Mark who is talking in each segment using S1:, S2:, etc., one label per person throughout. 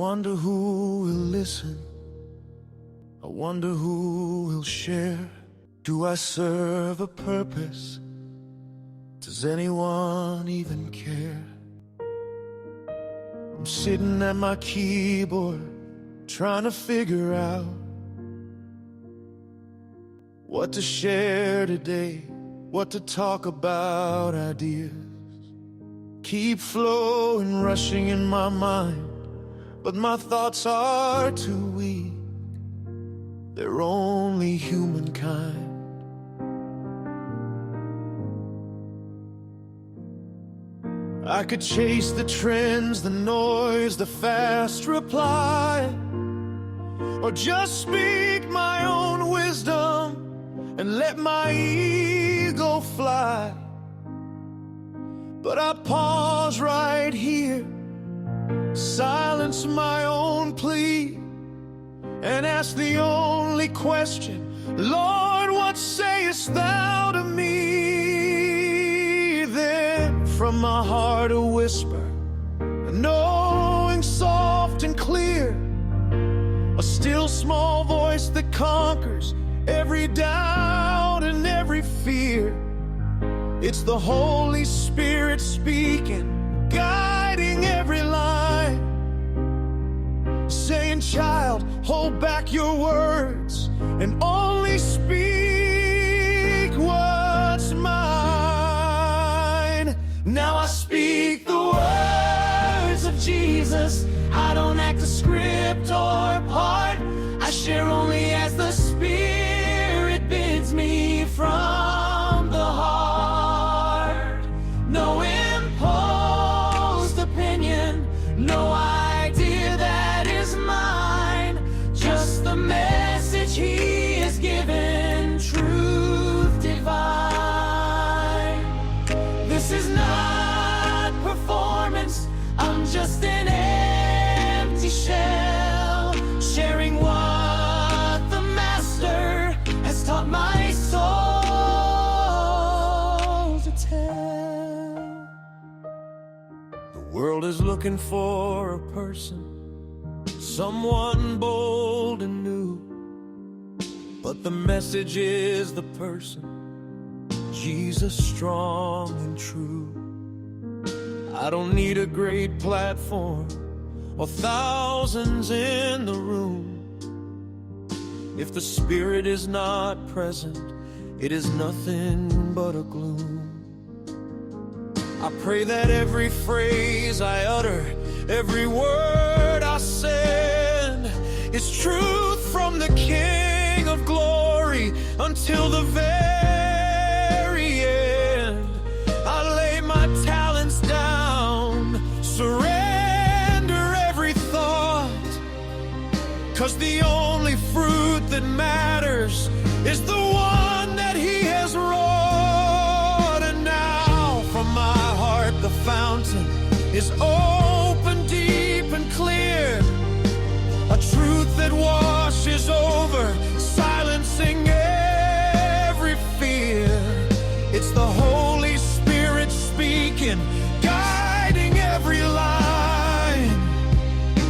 S1: wonder who will listen. I wonder who will share. Do I serve a purpose? Does anyone even care? I'm sitting at my keyboard, trying to figure out what to share today, what to talk about. Ideas keep flowing, rushing in my mind, but my thoughts are too weak. They're only humankind. I could chase the trends, the noise, the fast reply, or just speak my own wisdom and let my ego fly. But I pause right here, silence my own plea, and ask the only question, Lord, what sayest thou to me? Then from my heart a whisper, a knowing soft and clear, a still small voice that conquers every doubt and every fear. It's the Holy Spirit speaking, guiding every line, saying, child, hold back your words and only speak what's mine. Now I speak the words of Jesus. I don't act a script or part. I share only as the Spirit bids me from the heart. No imposed opinion, no idea that is mine. Just the message He has given, truth divine. This is not performance, I'm just an empty shell, sharing what the Master has taught my soul to tell. The world is looking for a person, someone bold and new, but the message is the person, Jesus strong and true. I don't need a great platform or thousands in the room. If the Spirit is not present, it is nothing but a gloom. I pray that every phrase I utter, every word I send, is truth from the King of glory until the very end. I lay my talents down, surrender every thought, 'cause the only fruit that matters is the one that He has wrought. And now from my heart the fountain is open, deep and clear, a truth that washes over, silencing every fear. It's the Holy Spirit speaking, guiding every line,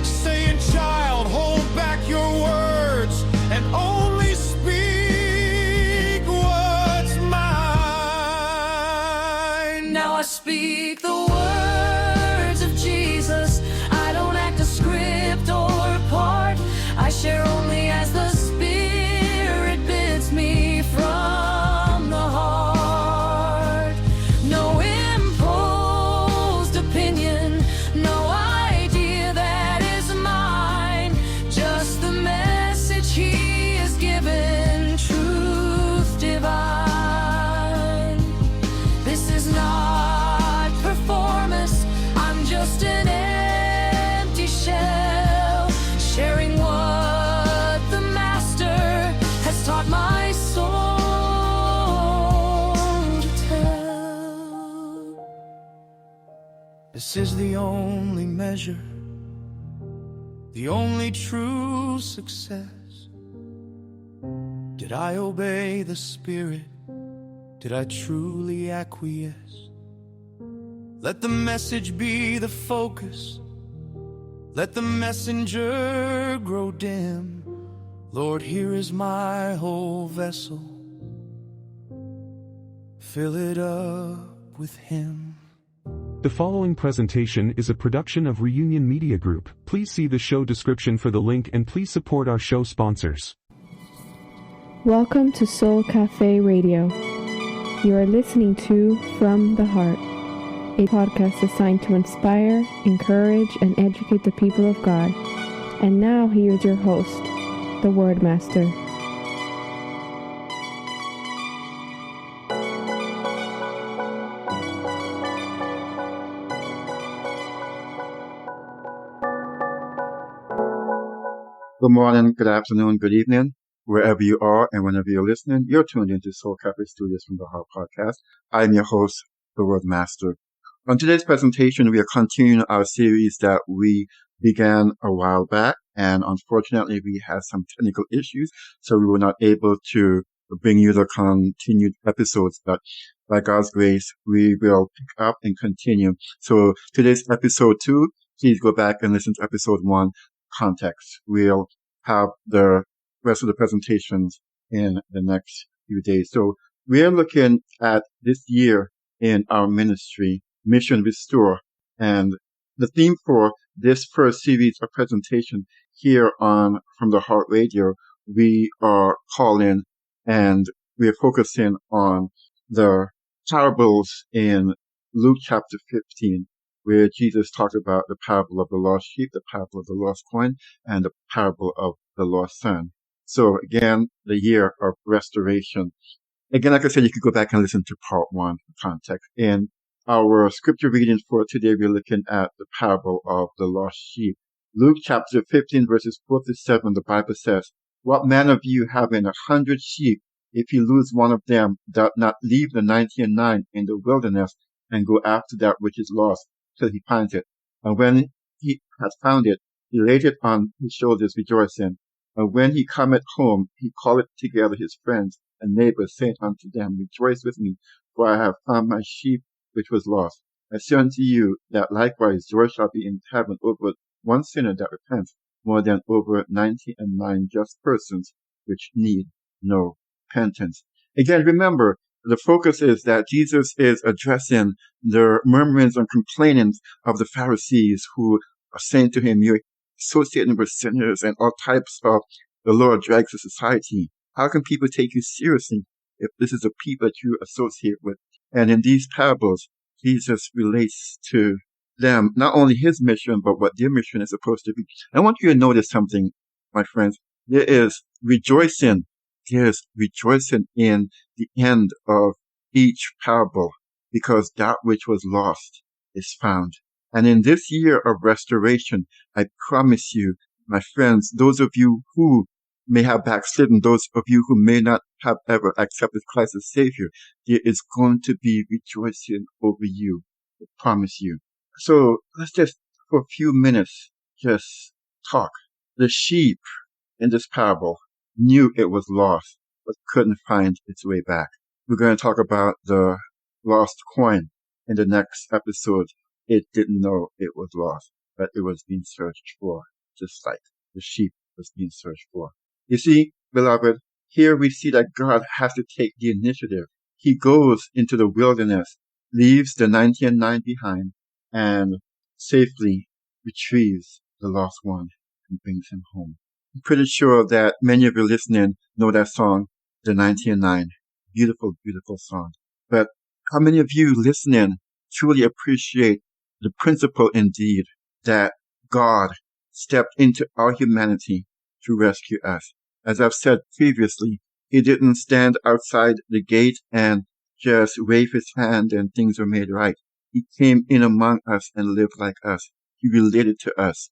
S1: saying, child, hold back your words and only speak what's mine. Now I speak the words of Jesus. I don't act a script or part. I share only as the Spirit bids me from the heart. No imposed opinion, no idea that is mine. Just the message He has given, truth divine. This is not performance, I'm just an empty shell, sharing what the Master has taught my soul to tell. This is the only measure, the only true success. Did I obey the Spirit? Did I truly acquiesce? Let the message be the focus, Let the messenger grow dim. Lord, here is my whole vessel. Fill it up with Him.
S2: The following presentation is a production of Reunion Media Group. Please see the show description for the link and please support our show sponsors.
S3: Welcome to Soul Cafe Radio. You are listening to From the Heart, a podcast designed to inspire, encourage, and educate the people of God. And now here's your host, the Word Master.
S4: Good morning, good afternoon, good evening, wherever you are and whenever you're listening. You're tuned into Soul Cafe Studios from the Heart Podcast. I'm your host, the Word Master. On today's presentation, we are continuing our series that we began a while back, and unfortunately, we had some technical issues, so we were not able to bring you the continued episodes. But by God's grace, we will pick up and continue. So today's episode 2. Please go back and listen to episode 1. Context. We'll have the rest of the presentations in the next few days. So we're looking at this year in our ministry, Mission Restore. And the theme for this first series of presentation here on From the Heart Radio, we are calling and we're focusing on the parables in Luke chapter 15. Where Jesus talked about the parable of the lost sheep, the parable of the lost coin, and the parable of the lost son. So again, the year of restoration. Again, like I said, you could go back and listen to part 1, context. In our scripture reading for today, we're looking at the parable of the lost sheep. Luke chapter 15, verses 4 to 7, the Bible says, "What man of you having 100 sheep, if he lose one of them, doth not leave the 99 in the wilderness and go after that which is lost, till he finds it? And when he had found it, he laid it on his shoulders, rejoicing. And when he cometh home, he calleth together his friends and neighbors, saying unto them, Rejoice with me, for I have found my sheep which was lost. I say unto you that likewise joy shall be in heaven over one sinner that repents, more than over 99 just persons which need no repentance." Again, remember, the focus is that Jesus is addressing the murmurings and complainings of the Pharisees who are saying to him, "You're associating with sinners and all types of the lower dregs of society. How can people take you seriously if this is the people that you associate with?" And in these parables, Jesus relates to them not only his mission, but what their mission is supposed to be. I want you to notice something, my friends. There's rejoicing in the end of each parable, because that which was lost is found. And in this year of restoration, I promise you, my friends, those of you who may have backslidden, those of you who may not have ever accepted Christ as Savior, there is going to be rejoicing over you. I promise you. So let's just, for a few minutes, just talk. The sheep in this parable knew it was lost, but couldn't find its way back. We're going to talk about the lost coin in the next episode. It didn't know it was lost, but it was being searched for, just like the sheep was being searched for. You see, beloved, here we see that God has to take the initiative. He goes into the wilderness, leaves the 99 behind, and safely retrieves the lost one and brings him home. I'm pretty sure that many of you listening know that song, The 99. Beautiful, beautiful song. But how many of you listening truly appreciate the principle indeed that God stepped into our humanity to rescue us? As I've said previously, he didn't stand outside the gate and just wave his hand and things were made right. He came in among us and lived like us. He related to us.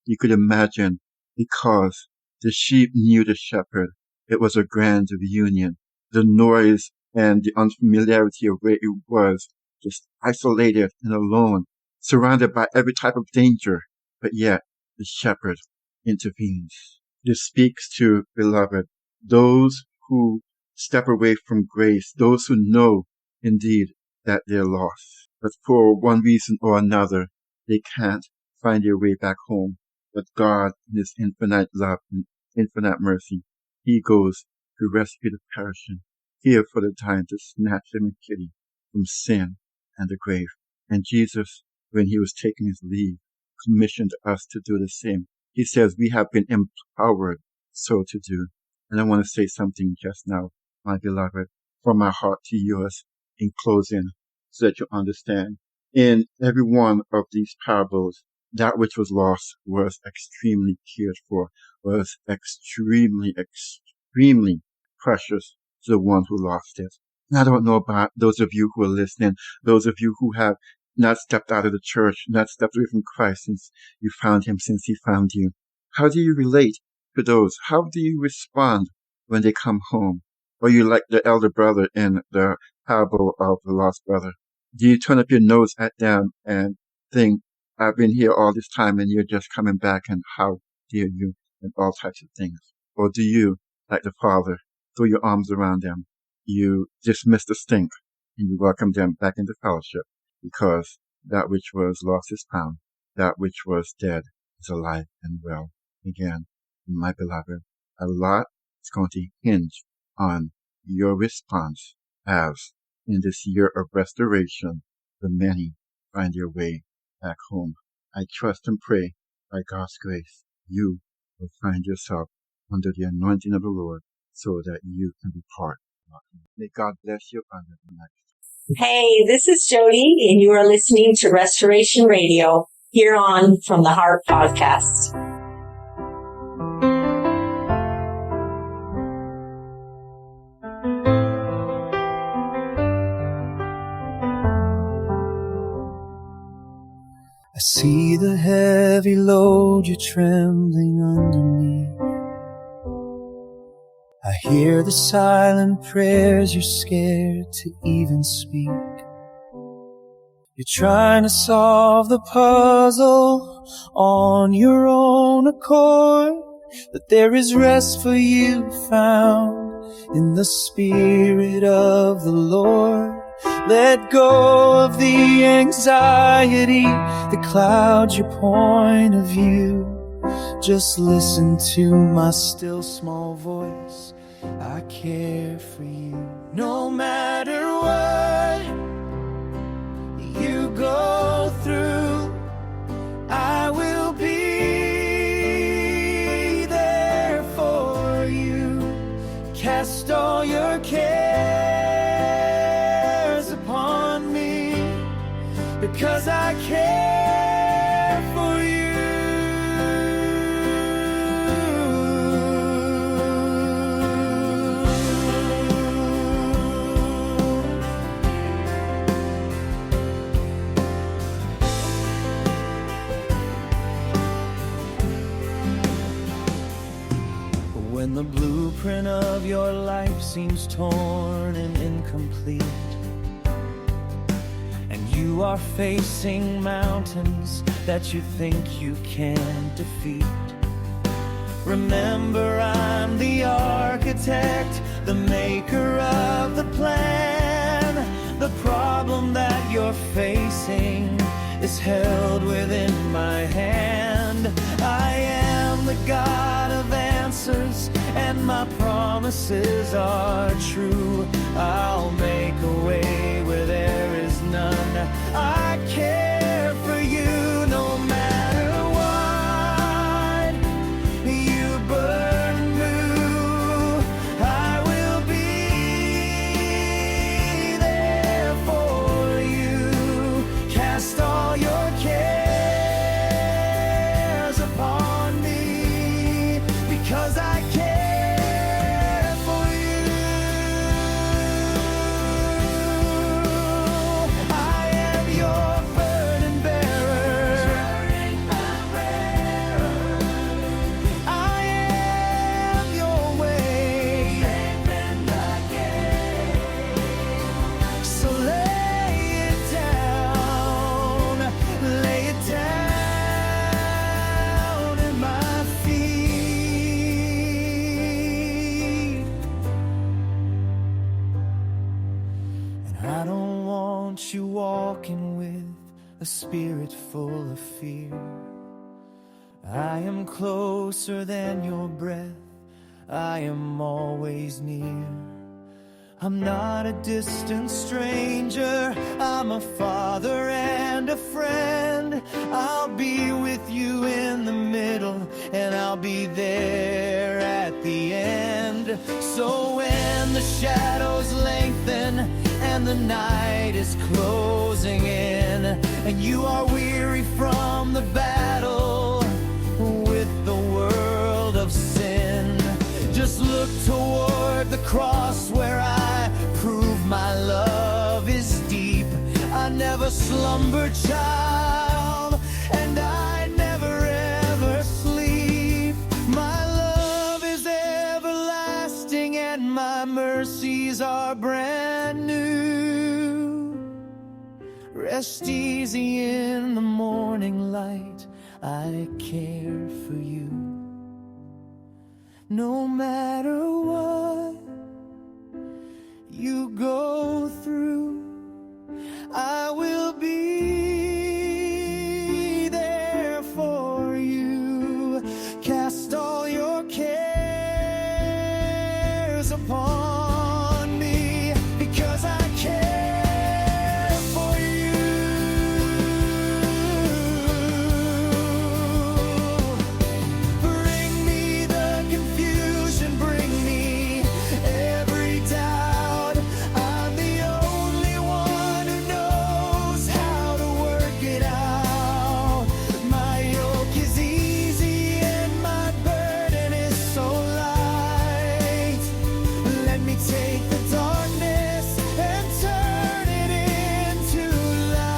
S4: You could imagine, because the sheep knew the shepherd. It was a grand reunion. The noise and the unfamiliarity of where it was, just isolated and alone, surrounded by every type of danger. But yet, the shepherd intervenes. This speaks to, beloved, those who step away from grace, those who know indeed that they're lost. But for one reason or another, they can't find their way back home. But God, in His infinite love and infinite mercy, He goes to rescue the perishing, here for the time to snatch them in pity from sin and the grave. And Jesus, when He was taking His leave, commissioned us to do the same. He says we have been empowered so to do. And I want to say something just now, my beloved, from my heart to yours in closing, so that you understand. In every one of these parables, that which was lost was extremely cared for, was extremely precious to the one who lost it. And I don't know about those of you who are listening, those of you who have not stepped out of the church, not stepped away from Christ since you found Him, since He found you. How do you relate to those? How do you respond when they come home? Or you like the elder brother in the parable of the lost brother? Do you turn up your nose at them and think, I've been here all this time and you're just coming back and how dare you, and all types of things? Or do you, like the Father, throw your arms around them, you dismiss the stink, and you welcome them back into fellowship, because that which was lost is found, that which was dead is alive and well again. My beloved, a lot is going to hinge on your response as in this year of restoration, the many find their way back home. I trust and pray by God's grace, you will find yourself under the anointing of the Lord so that you can be part of it. May God bless you under the next.
S5: Hey, this is Jody, and you are listening to Restoration Radio here on From the Heart podcast.
S1: I see the heavy load you're trembling underneath. I hear the silent prayers you're scared to even speak. You're trying to solve the puzzle on your own accord, but there is rest for you found in the Spirit of the Lord. Let go of the anxiety that clouds your point of view. Just listen to my still small voice. I care for you. No matter what you go through, I will be there for you. Cast all your cares upon me, because I care for you. When the blueprint of your life seems torn and incomplete, and you are facing mountains that you think you can't defeat, remember I'm the architect, the maker of the plan. The problem that you're facing is held within my hand. I am the God of answers, and my promises are true. I'll make a way where there is none. I care for you no matter what you burn through. I will be there for you. Cast all your cares upon me, because I care for you. I am your burden bearer. I am your way. So lay it down at my feet. And I don't want you walking with a spirit full of fear. I am closer than your breath. I am always near. I'm not a distant stranger. I'm a father and a friend. I'll be with you in the middle, and I'll be there at the end. So when the shadows lengthen and the night is closing in, and you are weary from the battle with the world of sin, just look toward the cross where I prove my love is deep. I never slumber, child, and I never ever sleep. My love is everlasting and my mercies are brand new. Rest easy in the morning light, I care for you. No matter what you go through, I will be there for you. Cast all your cares upon me, because I care for you. Bring me the confusion, bring me every doubt. I'm the only one who knows how to work it out. My yoke is easy and my burden is so light. Let me take the darkness and turn it into light.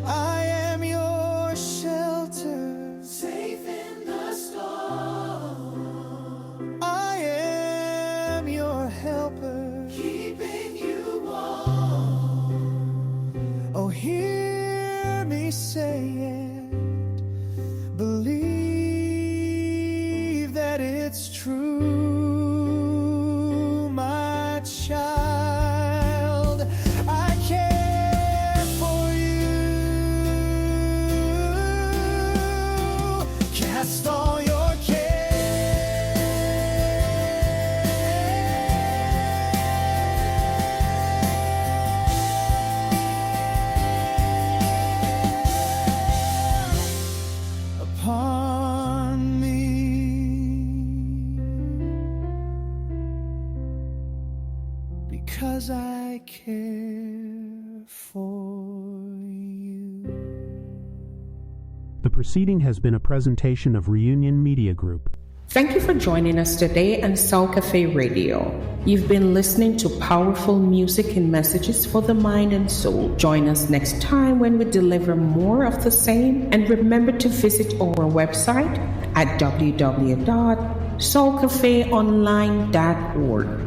S1: I am your shelter, safe in the storm. I am your helper, keeping you warm. Oh, hear me say it, believe that it's true, my child. I care for you. Cast all your upon me, because I care for you.
S6: The proceeding has been a presentation of Reunion Media Group.
S7: Thank you for joining us today on Soul Cafe Radio. You've been listening to powerful music and messages for the mind and soul. Join us next time when we deliver more of the same. And remember to visit our website at www.soulcafeonline.org.